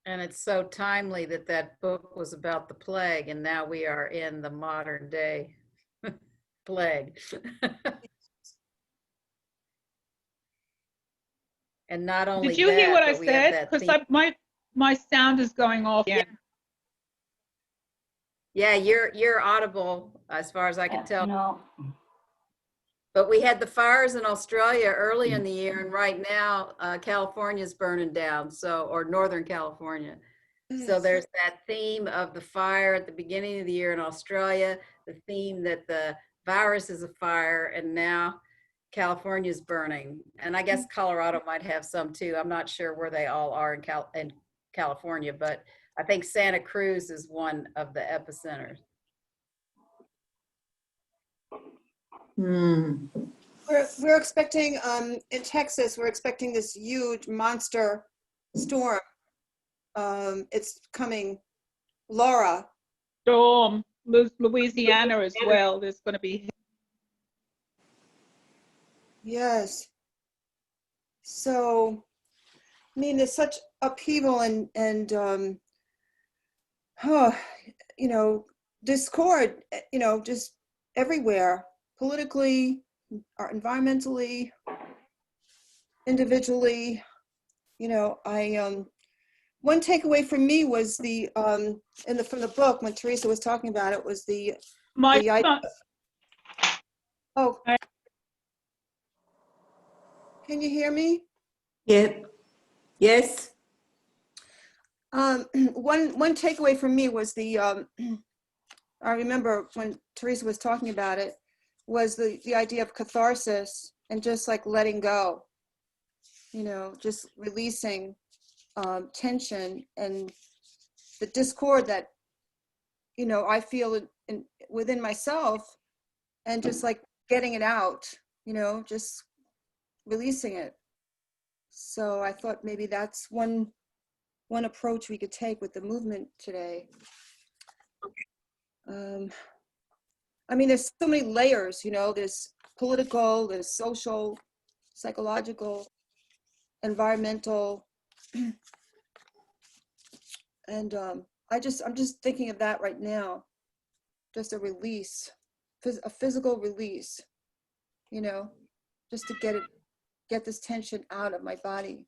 And it's so timely that that book was about the plague, and now we are in the modern day plague. And not only Did you hear what that, I but we have said? that Because theme. my sound is going off again. Yeah, you're audible as far as I can tell. No. But we had the fires in Australia early in the year, and right now California's burning down, so, or Northern California. So there's that theme of the fire at the beginning of the year in Australia, the theme that the virus is a fire, and now California's burning. And I guess Colorado might have some too. I'm not sure where they all are in California, but I think Santa Cruz is one of the epicenters. We're expecting in Texas, we're expecting this huge monster storm. It's coming, Laura. Storm, Louisiana as well. There's going to be. Yes. So, I mean, there's such upheaval and you know, discord, you know, just everywhere, politically, or environmentally, individually. You know, one takeaway from me was the from the book when Teresa was talking about it was the idea. Oh, can you hear me? Yeah. Yes. One takeaway from me was the I remember when Teresa was talking about it, was the idea of catharsis and just like letting go, you know, just releasing tension and the discord that, you know, I feel within myself, and just like getting it out, you know, just releasing it. So I thought maybe that's one approach we could take with the movement today. I mean, there's so many layers, you know, there's political, there's social, psychological, environmental, and I'm just thinking of that right now, just a release, a physical release, you know, just to get this tension out of my body,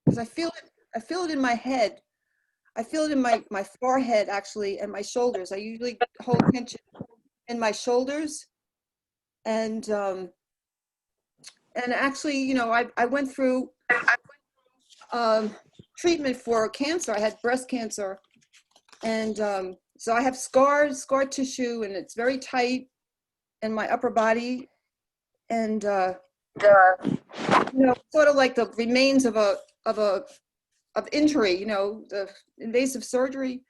because I feel it in my head. I feel it in my forehead, actually, and my shoulders. I usually hold tension in my shoulders. And actually, you know, I went through treatment for cancer. I had breast cancer. And so I have scar tissue, and it's very tight in my upper body. And, you know, sort of like the remains of injury, you know, the invasive surgery.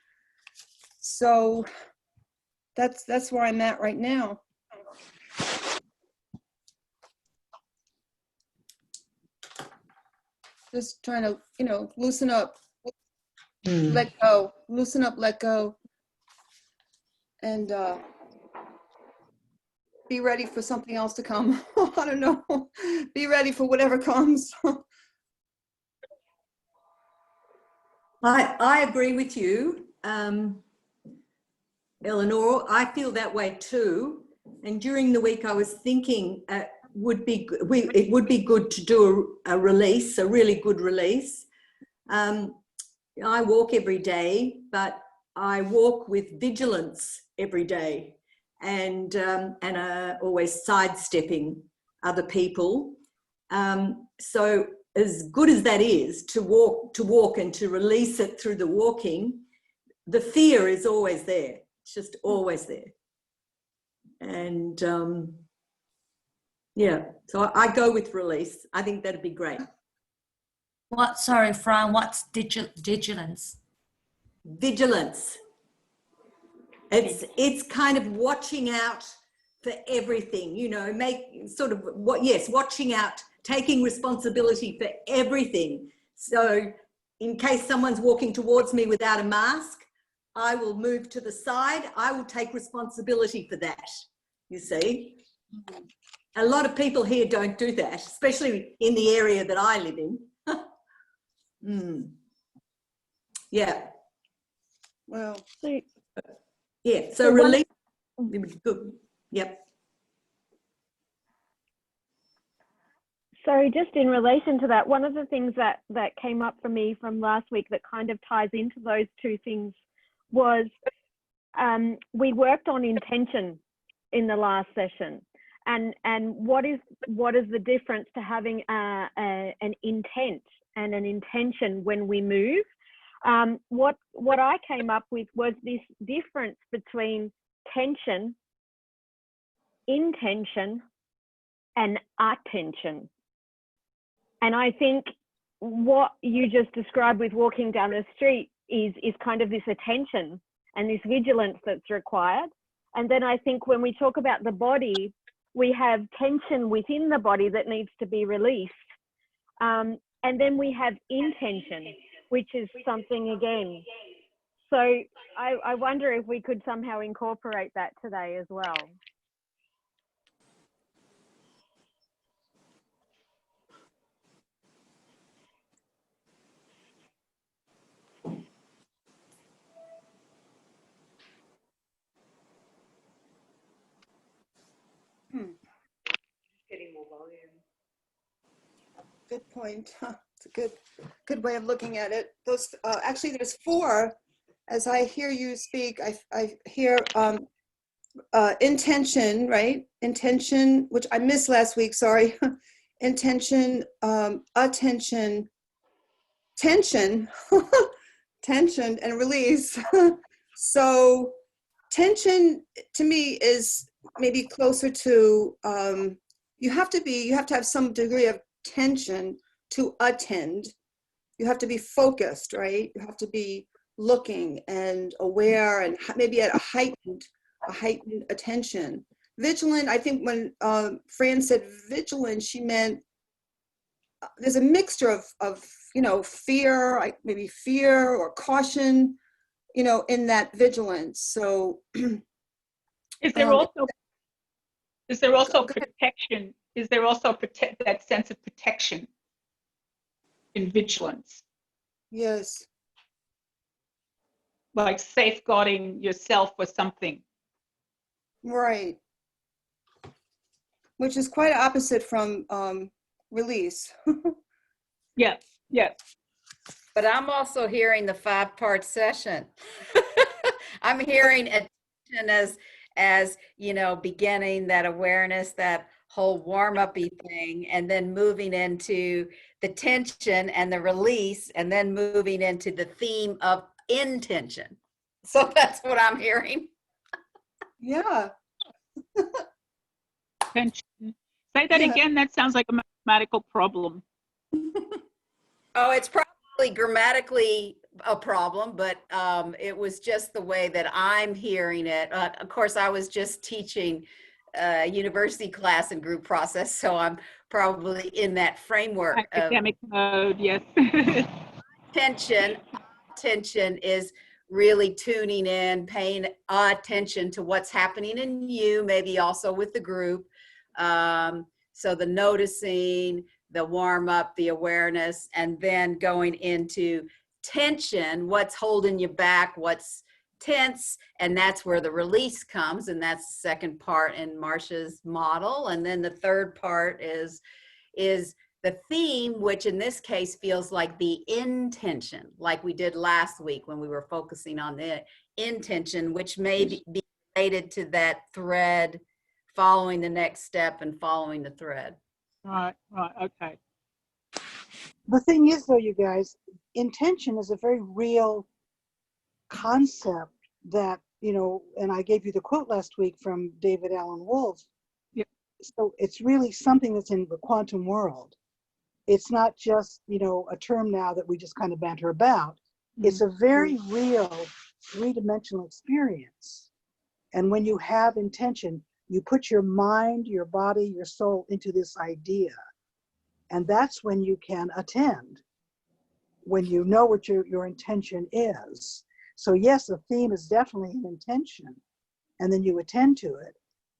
So that's where I'm at right now. Just trying to, you know, loosen up, let go, loosen up, let go, and be ready for something else to come. I don't know. Be ready for whatever comes. I agree with you, Eleanor. I feel that way too. And during the week, I was thinking it would be good to do a release, a really good release. I walk every day, but I walk with vigilance every day, and always sidestepping other people. So as good as that is to walk and to release it through the walking, the fear is always there. It's just always there. And yeah, so I go with release. I think that'd be great. What, sorry, Fran, what's vigilance? Vigilance. It's kind of watching out for everything, you know, watching out, taking responsibility for everything. So in case someone's walking towards me without a mask, I will move to the side. I will take responsibility for that, you see. A lot of people here don't do that, especially in the area that I live in. Yeah, Well, So, yeah. So So one- release. Good. Yep. so just in relation to that, one of the things that came up for me from last week that kind of ties into those two things was we worked on intention in the last session, and what is the difference to having an intent and an intention when we move. What I came up with was this difference between tension, intention, and attention. And I think what you just described with walking down the street is kind of this attention and this vigilance that's required. And then I think when we talk about the body, we have tension within the body that needs to be released. And then we have intention, which is something again. So I wonder if we could somehow incorporate that today as well. good point. It's a good way of looking at it. Those actually, there's 4. As I hear you speak, I hear intention, right? Intention, which I missed last week. Sorry. Intention, attention, tension, tension, and release. So tension to me is maybe closer to you have to have some degree of tension to attend. You have to be focused, right? You have to be looking and aware and maybe at a heightened attention. Vigilant, I think when Fran said vigilant, she meant there's a mixture of fear, like maybe fear or caution, in that vigilance. So Is there also protection? Is there also that sense of protection in vigilance? yes, Like safeguarding yourself or something? right. Which is quite opposite from release. Yeah, yeah. But I'm also hearing the 5-part session. I'm hearing attention as beginning that awareness, that whole warm-up-y thing, and then moving into the tension and the release, and then moving into the theme of intention. So that's what I'm hearing. Yeah. Tension. Say that Yeah. again. That sounds like a mathematical problem. Oh, it's probably grammatically a problem, but it was just the way that I'm hearing it. Of course, I was just teaching university class and group process, so I'm probably in that framework of Academic mode, yes. attention is really tuning in, paying attention to what's happening in you, maybe also with the group. So the noticing, the warm up, the awareness, and then going into tension, what's holding you back, what's tense, and that's where the release comes, and that's the second part in Marcia's model. And then the third part is the theme, which in this case feels like the intention, like we did last week when we were focusing on the intention, which may be related to that thread, following the next step and following the thread. Right, okay. The thing is, though, you guys, intention is a very real concept that, and I gave you the quote last week from David Allen Wolfe. Yep. So it's really something that's in the quantum world. It's not just, a term now that we just kind of banter about. It's a very real 3-dimensional experience. And when you have intention, you put your mind, your body, your soul into this idea. And that's when you can attend, when you know what your intention is. So yes, the theme is definitely an intention, and then you attend to it.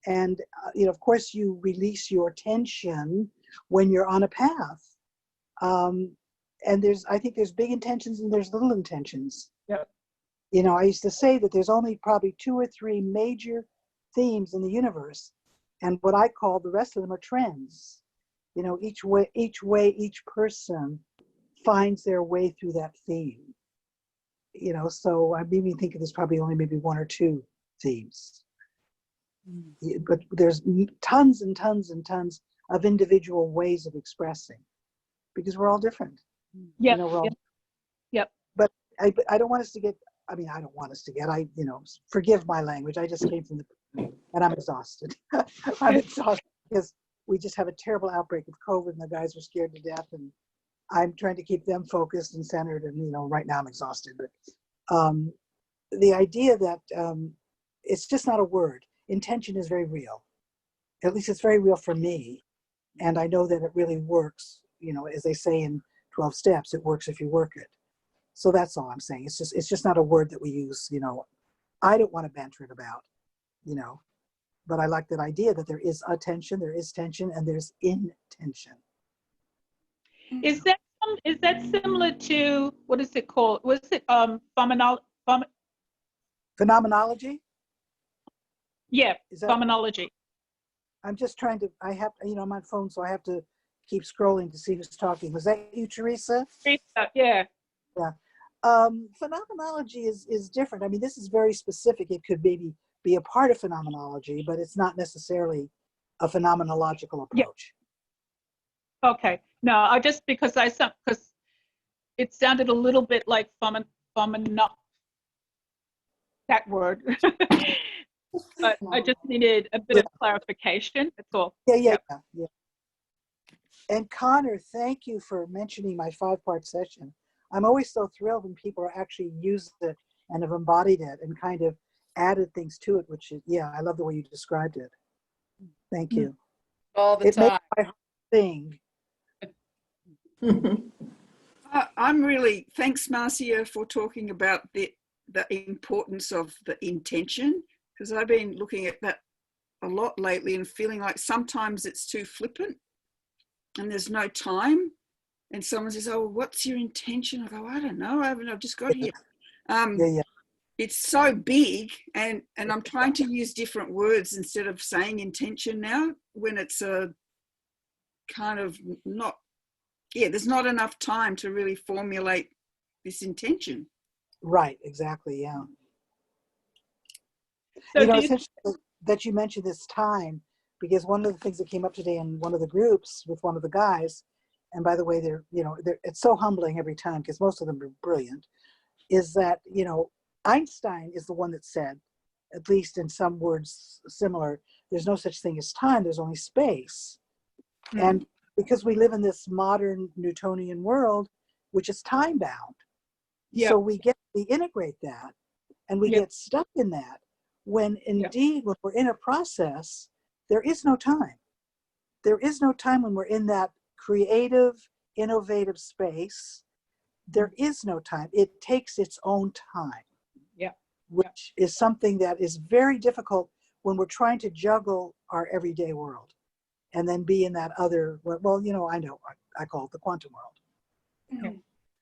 And, of course, you release your tension when you're on a path. and I think there's big intentions and there's little intentions. Yep. You know, I used to say that there's only probably 2 or 3 major themes in the universe, and what I call the rest of them are trends. You know, each person finds their way through that theme. You know, so I maybe think there's probably only maybe 1 or 2 themes. But there's tons and tons and tons of individual ways of expressing, because we're all different. Yep. You know, we're all, Yep. but I don't want us to get, I mean, I don't want us to get, you know, forgive my language. I just came from and I'm exhausted. I'm exhausted because we just have a terrible outbreak of COVID and the guys are scared to death, and I'm trying to keep them focused and centered. And, you know, right now I'm exhausted, but the idea that it's just not a word. Intention is very real. At least it's very real for me. And I know that it really works. You know, as they say in 12 steps, it works if you work it. So that's all I'm saying. It's just not a word that we use. You know, I don't want to banter it about, you know, but I like that idea that there is attention, there is tension, and there's intention. Is that similar to, what is it called? Was it Phenomenology? Yeah, Is that? phenomenology. I'm just trying to, I have, you know, I'm on phone, so I have to keep scrolling to see who's talking. Was that you, Teresa? Yeah. Yeah. Phenomenology is different. I mean, this is very specific. It could maybe be a part of phenomenology, but it's not necessarily a phenomenological approach. Yeah. Okay. No, I just because it sounded a little bit like that word. But I just needed a bit of clarification. That's all. Yeah. Yep. And Connor, thank you for mentioning my 5-part session. I'm always so thrilled when people actually use it and have embodied it and kind of added things to it, which is, yeah, I love the way you described it. Thank you. All the It time. makes my heart sing. I'm really, thanks Marcia for talking about the importance of the intention, because I've been looking at that a lot lately and feeling like sometimes it's too flippant and there's no time. And someone says, oh, what's your intention? I go, I don't know. I've just got here. Yeah. It's so big, and I'm trying to use different words instead of saying intention now when it's a kind of not, there's not enough time to really formulate this intention. Right, exactly, yeah. So You know, it's interesting that you mentioned this time, because one of the things that came up today in one of the groups with one of the guys, and by the way, it's so humbling every time because most of them are brilliant, is that, you know, Einstein is the one that said, at least in some words similar, there's no such thing as time, there's only space. And because we live in this modern Newtonian world, which is time bound, so we integrate that and we get stuck in that, when indeed when we're in a process, there is no time. There is no time when we're in that creative, innovative space. There is no time. It takes its own time. Which is something that is very difficult when we're trying to juggle our everyday world and then be in that other, well, you know, I call it the quantum world.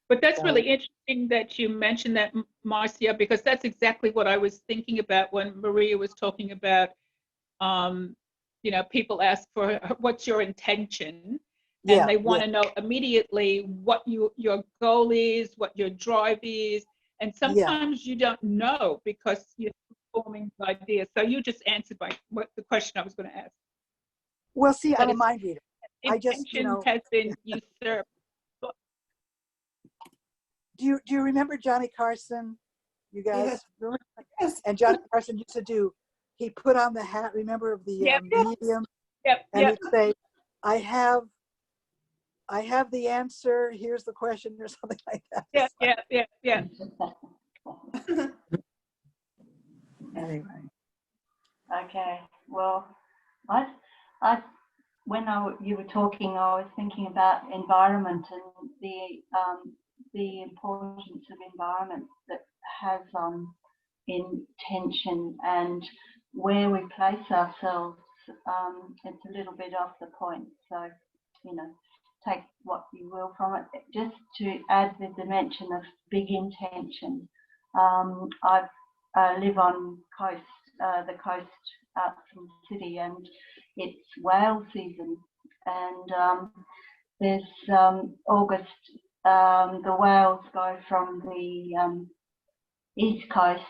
But that's really interesting that you mentioned that, Marcia, because that's exactly what I was thinking about when Maria was talking about, you know, people ask for what's your intention, and they want to know immediately what your goal is, what your drive is. And sometimes you don't know because you're forming the idea. So you just answered the question I was going to ask. Well, see, I'm a mind reader. Intention has been usurped. Do you remember Johnny Carson? You guys? Yes. And Johnny Carson used to he put on the hat, remember, of the medium? And he'd say, I have the answer, here's the question, or something like that. Yeah. Anyway. Okay. Well, when you were talking, I was thinking about environment and the importance of environment that has intention, and where we place ourselves. It's a little bit off the point. So, you know, take what you will from it. Just to add the dimension of big intention. I live on the coast out from the city, and it's whale season, and there's August. The whales go from the east coast,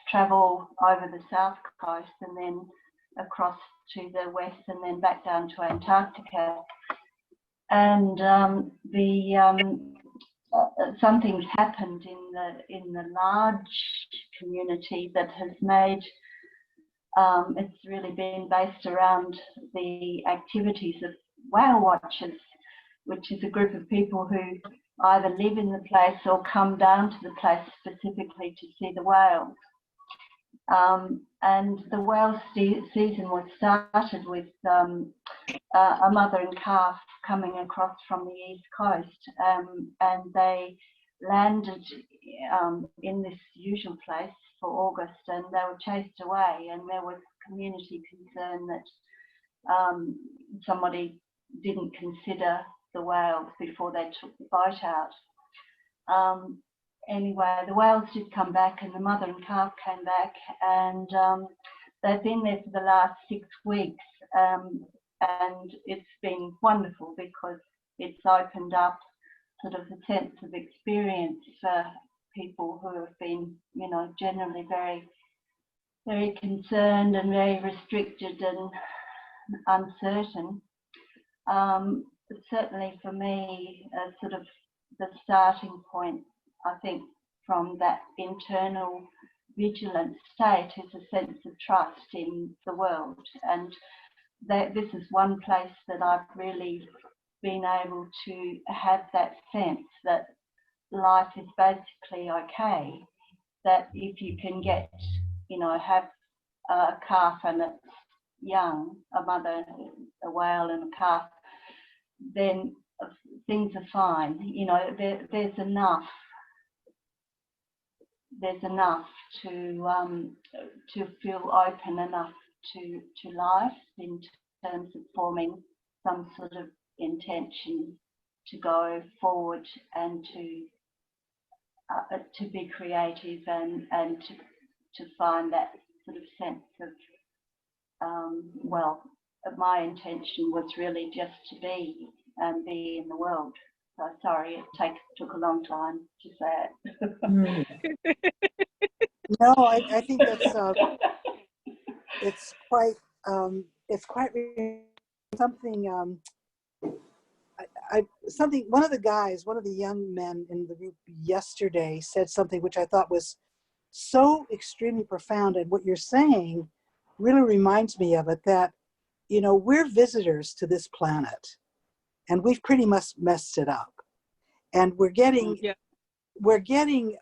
travel over the south coast, and then across to the west, and then back down to Antarctica. And something's happened in the large community that has made it's really been based around the activities of whale watchers, which is a group of people who either live in the place or come down to the place specifically to see the whales. And the whale season was started with a mother and calf coming across from the east coast, and they landed in this usual place for August, and they were chased away, and there was community concern that somebody didn't consider the whales before they took the boat out. Anyway, the whales did come back, and the mother and calf came back, and they've been there for the last 6 weeks, and it's been wonderful because it's opened up sort of a sense of experience for people who have been, you know, generally very, very concerned and very restricted and uncertain. Certainly for me, sort of the starting point, I think, from that internal vigilant state is a sense of trust in the world, and that this is one place that I've really been able to have that sense that life is basically okay, that if you can get, you know, have a calf and it's young, a mother, a whale and a calf, then things are fine. You know, there's enough to feel open enough to life in terms of forming some sort of intention to go forward and to be creative and to find that sort of sense of well, my intention was really just to be and be in the world. So sorry, it took a long time to say it. No, I think that's it's quite something. One of the young men in the group yesterday said something which I thought was so extremely profound, and what you're saying really reminds me of it, that, you know, we're visitors to this planet, and we've pretty much messed it up, and we're getting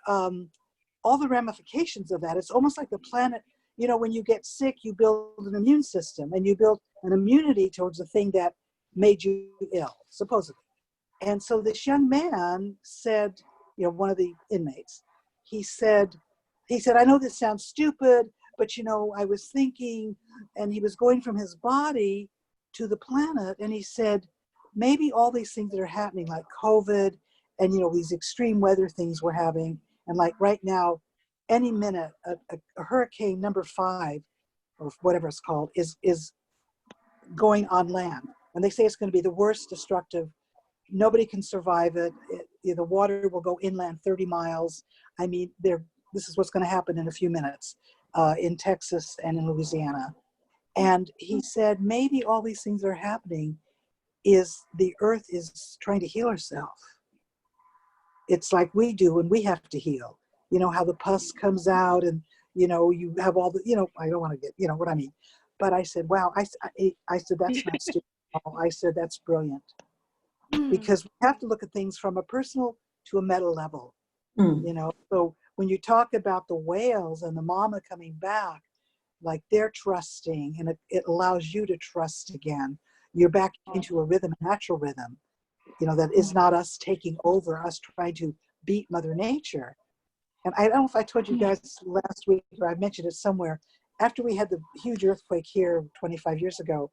all the ramifications of that. It's almost like the planet, you know, when you get sick, you build an immune system, and you build an immunity towards the thing that made you ill, supposedly. And so this young man said, you know, one of the inmates, he said, I know this sounds stupid, but, you know, I was thinking, and he was going from his body to the planet, and he said, maybe all these things that are happening, like COVID and, you know, these extreme weather things we're having, and like right now, any minute, a hurricane number 5, or whatever it's called, is going on land. And they say it's going to be the worst destructive. Nobody can survive it. The water will go inland 30 miles. I mean, this is what's going to happen in a few minutes in Texas and in Louisiana. And he said, maybe all these things that are happening is the earth is trying to heal herself. It's like we do, and we have to heal. You know, how the pus comes out, and, you know, you have all the, you know, I don't want to get, you know what I mean. But I said, wow, I said, that's not stupid. I said, that's brilliant. Because we have to look at things from a personal to a meta level, you know. So when you talk about the whales and the mama coming back, like they're trusting, and it allows you to trust again. You're back into a rhythm, a natural rhythm, you know, that is not us taking over, us trying to beat Mother Nature. And I don't know if I told you guys last week, or I mentioned it somewhere, after we had the huge earthquake here 25 years ago,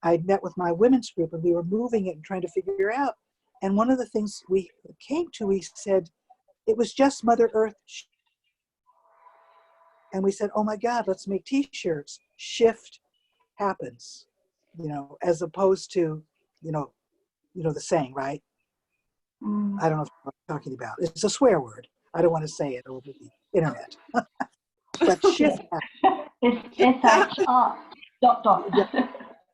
I met with my women's group, and we were moving it and trying to figure out, And one of the things we came to, we said, it was just Mother Earth. And we said, oh my God, let's make t-shirts. Shift happens, as opposed to, the saying, right? I don't know what I'm talking about. It's a swear word. I don't want to say it over the internet. But shift happens. It's SHR dot dot. Yeah.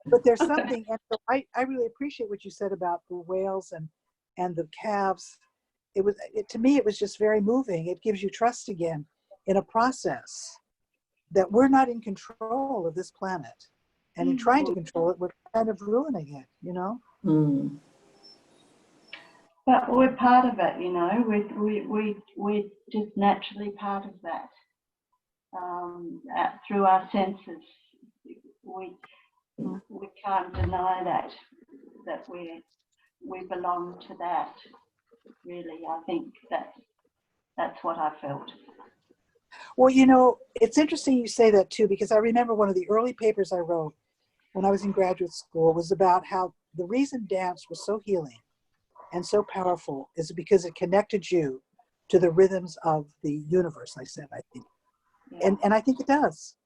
But there's something, and so I really appreciate what you said about the whales and the calves. To me, it was just very moving. It gives you trust again in a process that we're not in control of this planet. And in trying to control it, we're kind of ruining it, Mm. But we're part of it, we're just naturally part of that. Through our senses, we can't deny that we belong to that. Really, I think that's what I felt. Well, it's interesting you say that too, because I remember one of the early papers I wrote when I was in graduate school was about how the reason dance was so healing and so powerful is because it connected you to the rhythms of the universe, I think. Yeah. And I think it does.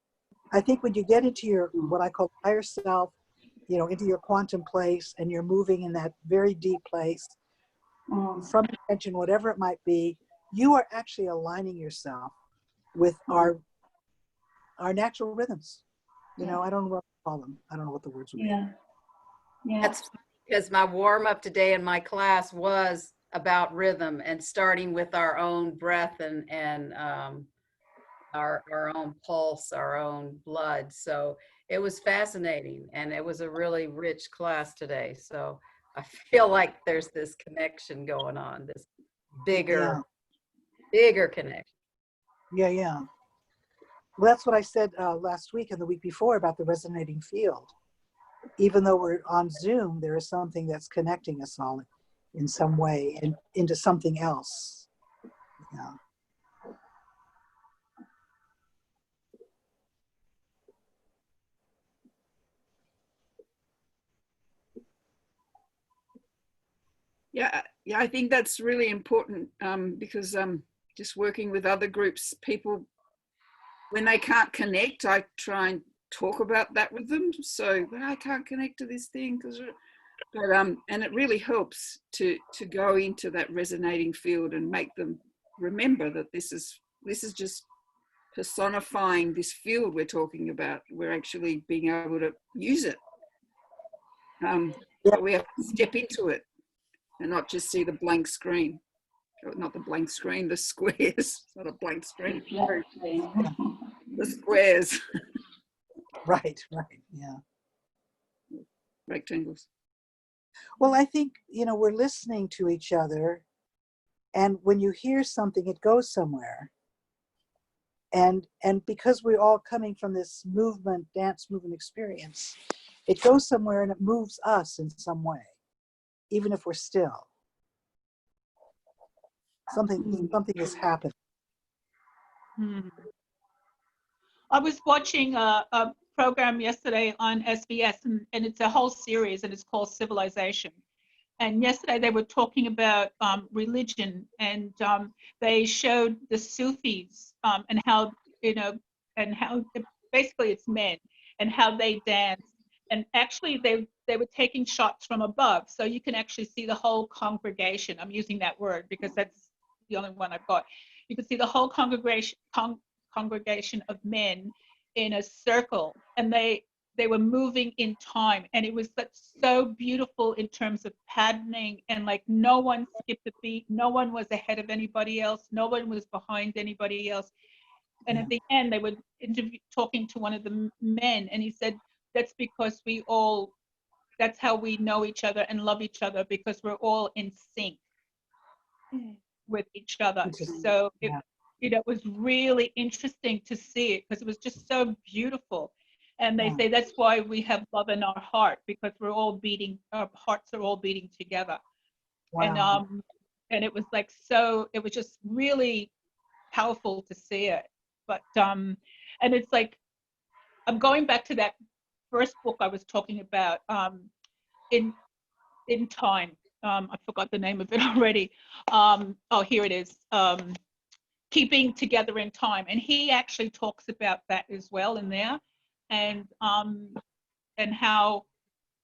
I think when you get into your, what I call higher self, into your quantum place, and you're moving in that very deep place, from intention, whatever it might be, you are actually aligning yourself with our natural rhythms. I don't know what to call them. I don't know what the words would be. Yeah. That's because my warm up today in my class was about rhythm and starting with our own breath and our own pulse, our own blood. So it was fascinating, and it was a really rich class today. So I feel like there's this connection going on, this bigger connection. Yeah. Well, that's what I said last week and the week before about the resonating field. Even though we're on Zoom, there is something that's connecting us all in some way and into something else. Yeah. Yeah, I think that's really important because just working with other groups, people, when they can't connect, I try and talk about that with them. So, but I can't connect to this thing and it really helps to go into that resonating field and make them remember that this is just personifying this field we're talking about. We're actually being able to use it. But we have to step into it and not just see the blank screen. Not the blank screen, the squares. It's not a blank screen. The squares. Right, yeah. Rectangles. Well, I think, we're listening to each other, and when you hear something, it goes somewhere. And because we're all coming from this dance movement experience, it goes somewhere and it moves us in some way, even if we're still. Something is happening. I was watching a program yesterday on SBS, and it's a whole series, and it's called Civilization. And yesterday they were talking about religion, and they showed the Sufis and how, basically it's men, and how they dance. And actually they were taking shots from above, so you can actually see the whole congregation. I'm using that word because that's the only one I've got. You can see the whole congregation of men in a circle, and they were moving in time, and it was so beautiful in terms of patterning, and like no one skipped a beat, no one was ahead of anybody else, no one was behind anybody else. And at the end they were talking to one of the men, and he said that's because that's how we know each other and love each other, because we're all in sync with each other. So it was really interesting to see it, because it was just so beautiful. And they say that's why we have love in our heart, because our hearts are all beating together. Wow. And it was it was just really powerful to see it. But and it's like, I'm going back to that first book I was talking about, in time. I forgot the name of it already. Oh, here it is. Keeping Together in Time, and he actually talks about that as well in there, and how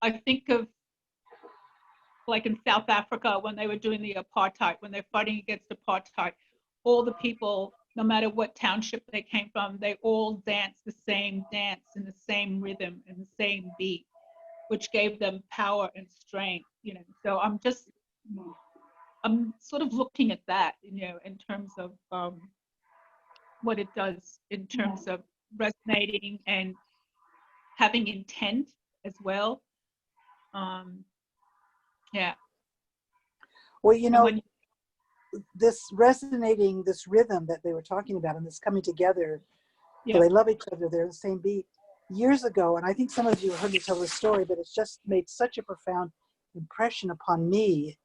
I think of, like in South Africa when they were doing the apartheid, when they're fighting against apartheid, all the people, no matter what township they came from, they all danced the same dance in the same rhythm and the same beat, which gave them power and strength, you know. So I'm sort of looking at that, you know, in terms of what it does in terms of resonating and having intent as well. Yeah. Well, you And know, when- this resonating, this rhythm that they were talking about, and this coming together, Yeah. so they love each other, they're the same beat. Years ago, and I think some of you heard me tell this story, but it's just made such a profound impression upon me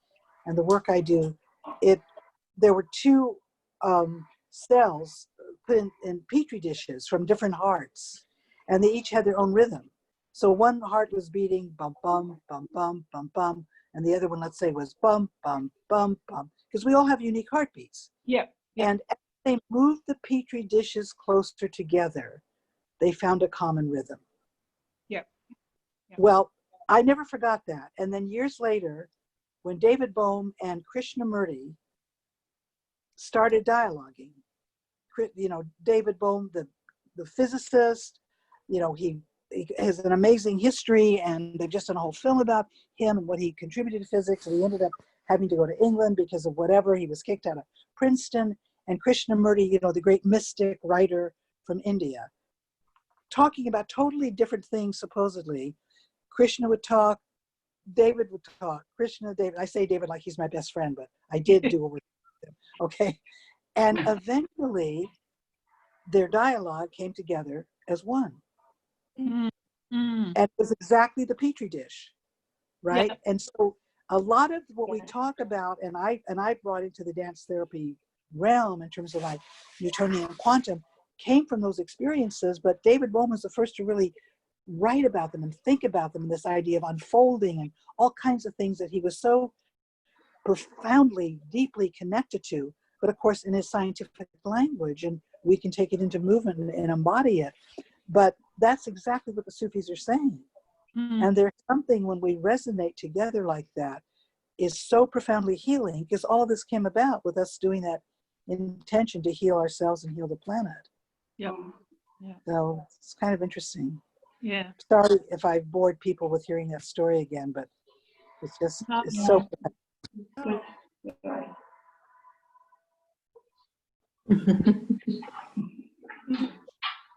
and the work I do. There were two cells put in petri dishes from different hearts, and they each had their own rhythm. So one heart was beating bum bum bum bum bum bum, and the other one, let's say, was bum bum bum bum, because we all have unique heartbeats. Yeah. And as they moved the petri dishes closer together, they found a common rhythm. Yeah. Yeah. Well, I never forgot that. And then years later, when David Bohm and Krishnamurti started dialoguing, you know, David Bohm, the physicist, you know, he has an amazing history, and they've just done a whole film about him and what he contributed to physics. And he ended up having to go to England because of whatever. He was kicked out of Princeton. And Krishnamurti, you know, the great mystic writer from India, talking about totally different things, supposedly. Krishna would talk, David would talk. Krishna, David, I say David like he's my best friend, but I did do it with him, okay? And eventually, their dialogue came together as one. Mm. And it was exactly the petri dish, right? Yeah. And so a lot of what we talk about, and I brought into the dance therapy realm in terms of like Newtonian and quantum, came from those experiences. But David Bohm was the first to really write about them and think about them, and this idea of unfolding and all kinds of things that he was so profoundly, deeply connected to, but of course in his scientific language, and we can take it into movement and embody it. But that's exactly what the Sufis are saying. And there's something when we resonate together like that is so profoundly healing, because all of this came about with us doing that intention to heal ourselves and heal the planet. Yeah. Yeah. So it's kind of interesting. Yeah. Sorry if I bored people with hearing that story again, but it's just, it's Yeah. so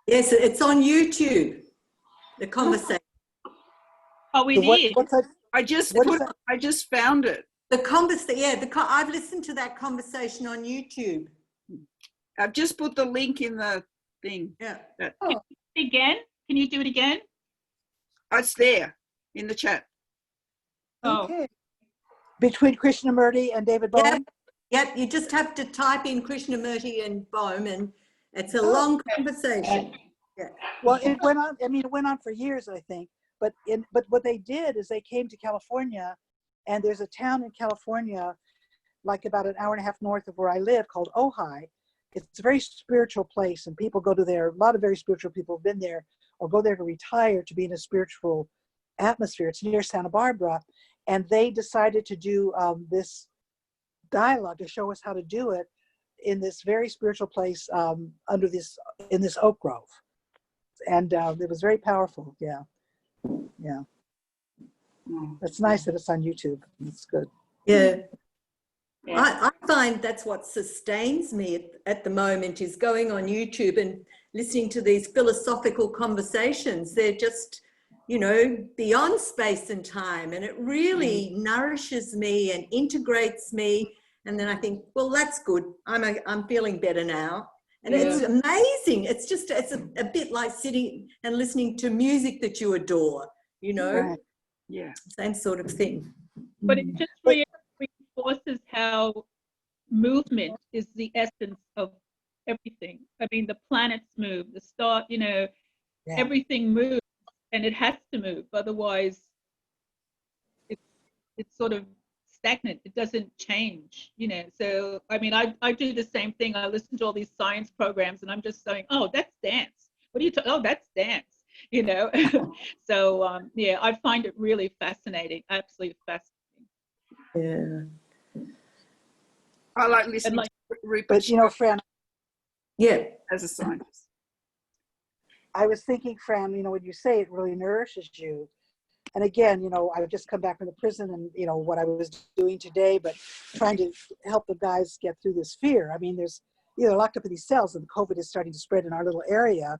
Yes, it's on YouTube, the conversation. Oh, we So did. what's that? I just What is that? I just found it. The conversation, yeah, I've listened to that conversation on YouTube. I've just put the link in the thing. Yeah. Again? Can you do it again? Oh, it's there in the chat. Oh, Okay. Between Krishnamurti and David Bohm? Yep. Yep, you just have to type in Krishnamurti and Bohm, and it's a long conversation. Yeah. Well, it went on. I mean, it went on for years, I think. But what they did is they came to California, and there's a town in California, like about an hour and a half north of where I live, called Ojai. It's a very spiritual place, and people go to there. A lot of very spiritual people have been there or go there to retire to be in a spiritual atmosphere. It's near Santa Barbara, and they decided to do this dialogue to show us how to do it in this very spiritual place in this oak grove. And it was very powerful. Yeah. Yeah. It's nice that it's on YouTube. It's good. Yeah. I find that's what sustains me at the moment, is going on YouTube and listening to these philosophical conversations. They're just, you know, beyond space and time, and it really nourishes me and integrates me. And then I think, well, that's good. I'm feeling better now. And it's amazing. It's just, it's a bit like sitting and listening to music that you adore, you know, Right. Yeah. same sort of thing. but it just reinforces how movement is the essence of everything. I mean, the planets move, the star, you know, Yeah. everything moves, and it has to move. Otherwise, it sort of stagnant. It doesn't change, you know. So, I mean, I do the same thing. I listen to all these science programs and I'm just saying, oh, that's dance. What are you talking? Oh, that's dance, you know. So, yeah, I find it really fascinating, absolutely fascinating. Yeah. I like listening like- to Rupert But you know, Fran, Yeah. as a scientist. I was thinking, Fran, you know, when you say it really nourishes you. And again, you know, I've just come back from the prison and, you know, what I was doing today, but trying to help the guys get through this fear. I mean, there's, you know, locked up in these cells and COVID is starting to spread in our little area.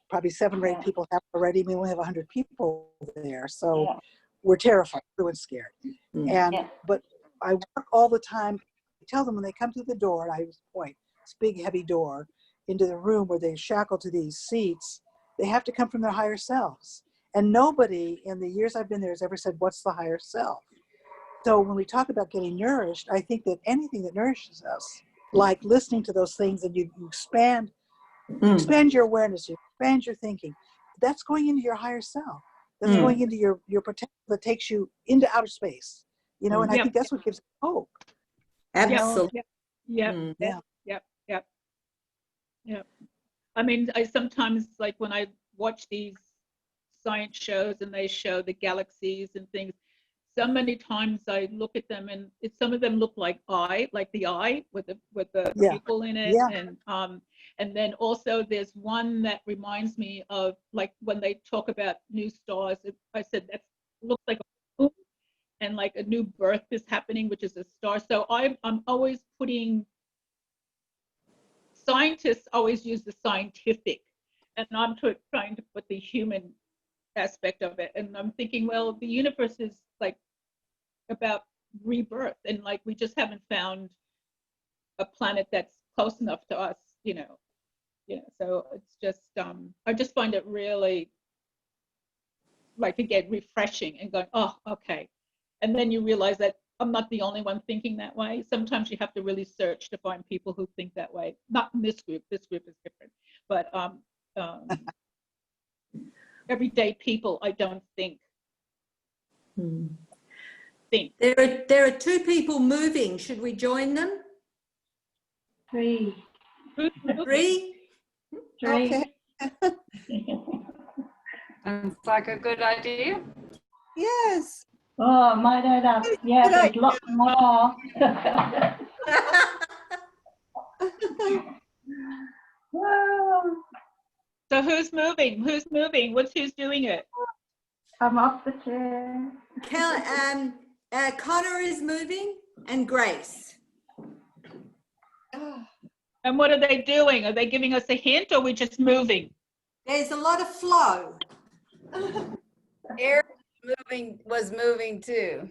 Probably 7 or 8 people have already. We only have 100 people there. So we're terrified. Everyone's scared. And, but I work all the time. I tell them when they come through the door, and I point this big, heavy door into the room where they're shackled to these seats, they have to come from their higher selves. And nobody in the years I've been there has ever said, what's the higher self? So when we talk about getting nourished, I think that anything that nourishes us, like listening to those things and you expand your awareness, you expand your thinking, that's going into your higher self. That's going into your potential that takes you into outer space. You know, and I think that's what gives hope. Absolutely. Yep. I mean, I sometimes, like when I watch these science shows and they show the galaxies and things, so many times I look at them and some of them look like the eye with the people in it. And then also there's one that reminds me of, like when they talk about new stars, I said that looks like a moon and like a new birth is happening, which is a star. So I'm always putting, scientists always use the scientific, and I'm trying to put the human aspect of it. And I'm thinking, well, the universe is like about rebirth, and like we just haven't found a planet that's close enough to us, you know. So it's just I just find it really, like, again, refreshing and going, oh, okay. And then you realize that I'm not the only one thinking that way. Sometimes you have to really search to find people who think that way. Not in this group. This group is different. But everyday people, I don't think. There are 2 people moving. Should we join them? 3. 3? Okay. Sounds like a good idea. Yes. Oh, might add up. Yeah, there's lots more. So who's moving? Who's moving? Who's doing it? I'm off the chair. Connor is moving and Grace. And what are they doing? Are they giving us a hint, or are we just moving? There's a lot of flow. Eric was moving too.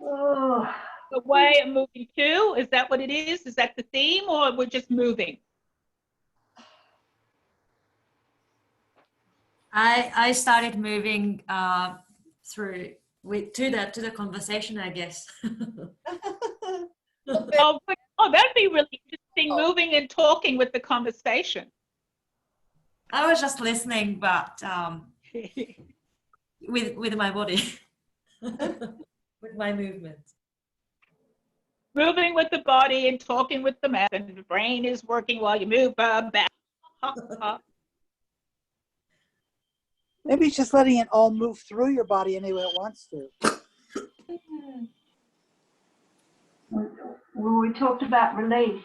Oh. The way I'm moving to, is that what it is? Is that the theme, or we're just moving? I started moving through to the conversation, I guess. Oh, that'd be really interesting, moving and talking with the conversation. I was just listening, but with my body, with my movements. Moving with the body and talking with the mouth, and the brain is working while you move back. maybe it's just letting it all move through your body any way it wants to. Well, we talked about release.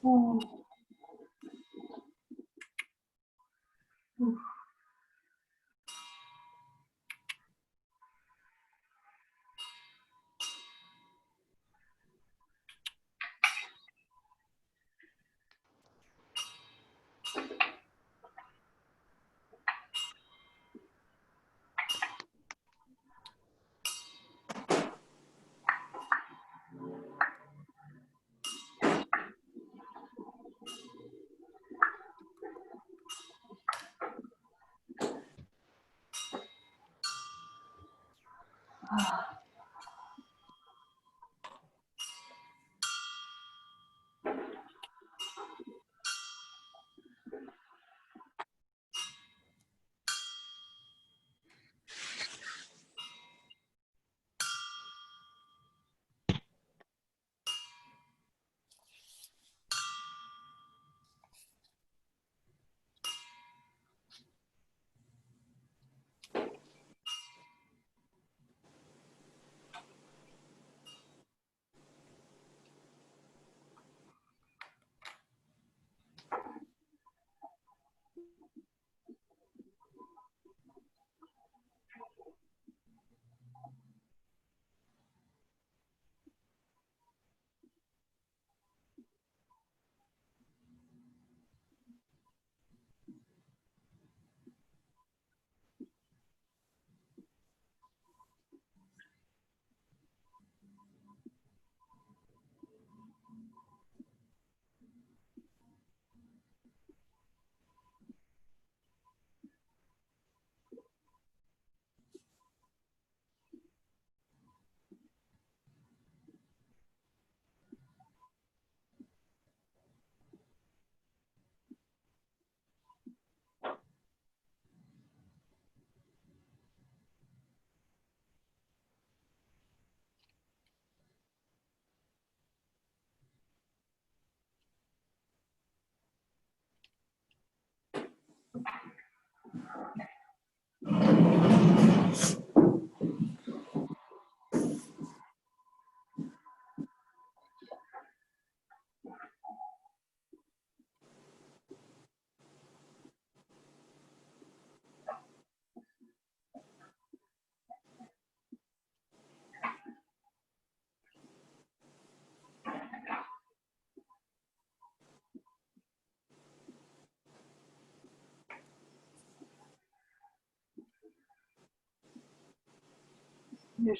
Yes,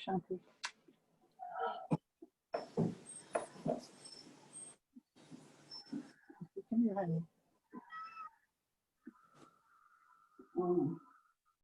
Shanti. Come here, honey.